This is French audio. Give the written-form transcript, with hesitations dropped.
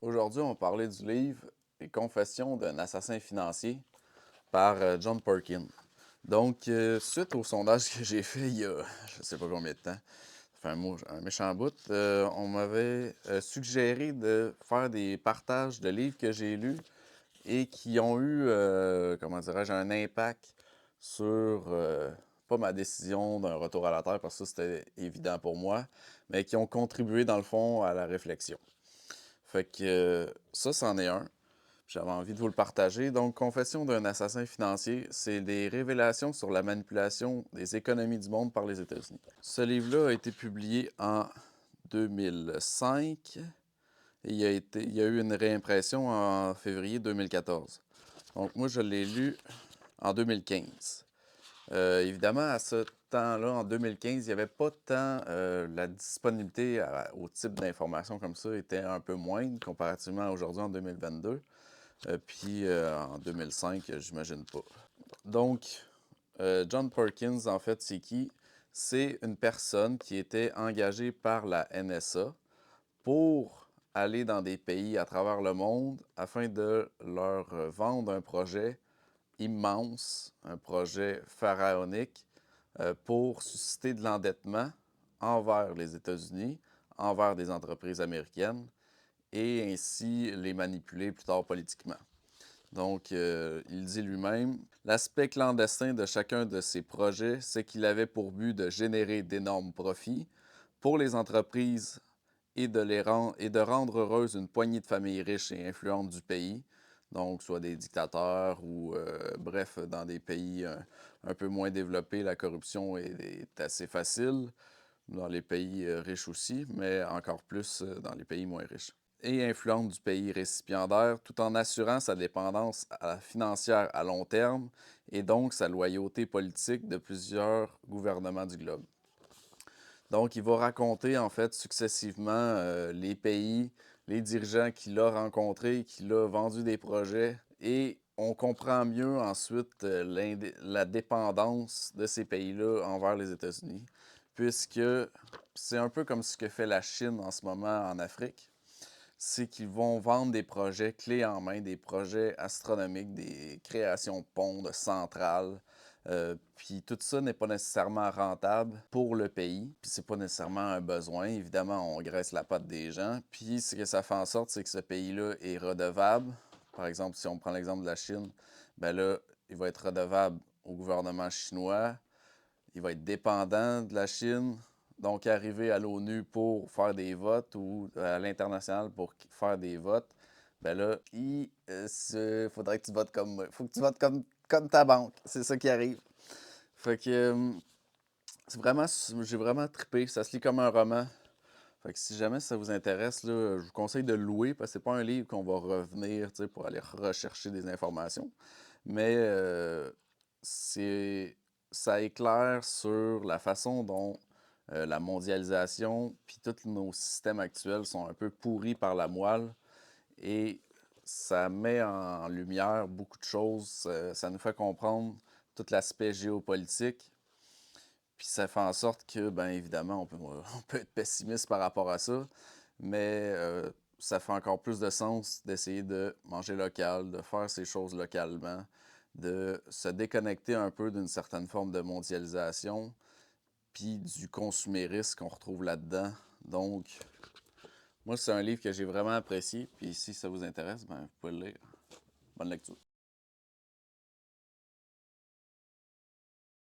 Aujourd'hui, on va parler du livre Les Confessions d'un assassin financier par John Perkin. Donc, suite au sondage que j'ai fait il y a je sais pas combien de temps, ça fait un méchant bout, on m'avait suggéré de faire des partages de livres que j'ai lus et qui ont eu, comment dirais-je, un impact sur, pas ma décision d'un retour à la Terre, parce que ça c'était évident pour moi, mais qui ont contribué dans le fond à la réflexion. Fait que ça, c'en est un. J'avais envie de vous le partager. Donc, Confession d'un assassin financier, c'est des révélations sur la manipulation des économies du monde par les États-Unis. Ce livre-là a été publié en 2005 et il y a eu une réimpression en février 2014. Donc, moi, je l'ai lu en 2015. Évidemment, à ce temps-là, en 2015, il n'y avait pas tant la disponibilité au type d'informations comme ça était un peu moindre comparativement à aujourd'hui en 2022. Puis en 2005, j'imagine pas. Donc, John Perkins, en fait, c'est qui? C'est une personne qui était engagée par la NSA pour aller dans des pays à travers le monde afin de leur vendre un projet immense, un projet pharaonique pour susciter de l'endettement envers les États-Unis, envers des entreprises américaines et ainsi les manipuler plus tard politiquement. Donc, il dit lui-même, l'aspect clandestin de chacun de ces projets, c'est qu'il avait pour but de générer d'énormes profits pour les entreprises et de rendre heureuse une poignée de familles riches et influentes du pays, donc soit des dictateurs ou, bref, dans des pays un peu moins développés, la corruption est assez facile, dans les pays riches aussi, mais encore plus dans les pays moins riches. Et influente du pays récipiendaire, tout en assurant sa dépendance financière à long terme et donc sa loyauté politique de plusieurs gouvernements du globe. Donc, il va raconter en fait successivement les pays, les dirigeants qu'il a rencontrés, qu'il a vendu des projets et on comprend mieux ensuite la dépendance de ces pays-là envers les États-Unis, puisque c'est un peu comme ce que fait la Chine en ce moment en Afrique. C'est qu'ils vont vendre des projets clés en main, des projets astronomiques, des créations de ponts, de centrales. Puis tout ça n'est pas nécessairement rentable pour le pays. Puis c'est pas nécessairement un besoin. Évidemment, on graisse la patte des gens. Puis ce que ça fait en sorte, c'est que ce pays-là est redevable. Par exemple, si on prend l'exemple de la Chine, ben là, il va être redevable au gouvernement chinois, il va être dépendant de la Chine, donc arriver à l'ONU pour faire des votes ou à l'international pour faire des votes, ben là, il faudrait que tu votes comme moi. Faut que tu votes comme ta banque. C'est ça qui arrive. Fait que c'est vraiment, j'ai vraiment trippé. Ça se lit comme un roman. Fait que si jamais ça vous intéresse, là, je vous conseille de le louer parce que c'est pas un livre qu'on va revenir pour aller rechercher des informations. Mais c'est ça éclaire sur la façon dont la mondialisation puis tous nos systèmes actuels sont un peu pourris par la moelle et ça met en lumière beaucoup de choses. Ça nous fait comprendre tout l'aspect géopolitique. Puis ça fait en sorte que, bien évidemment, on peut être pessimiste par rapport à ça, mais ça fait encore plus de sens d'essayer de manger local, de faire ces choses localement, de se déconnecter un peu d'une certaine forme de mondialisation, puis du consumérisme qu'on retrouve là-dedans. Donc, moi, c'est un livre que j'ai vraiment apprécié, puis si ça vous intéresse, ben, vous pouvez le lire. Bonne lecture.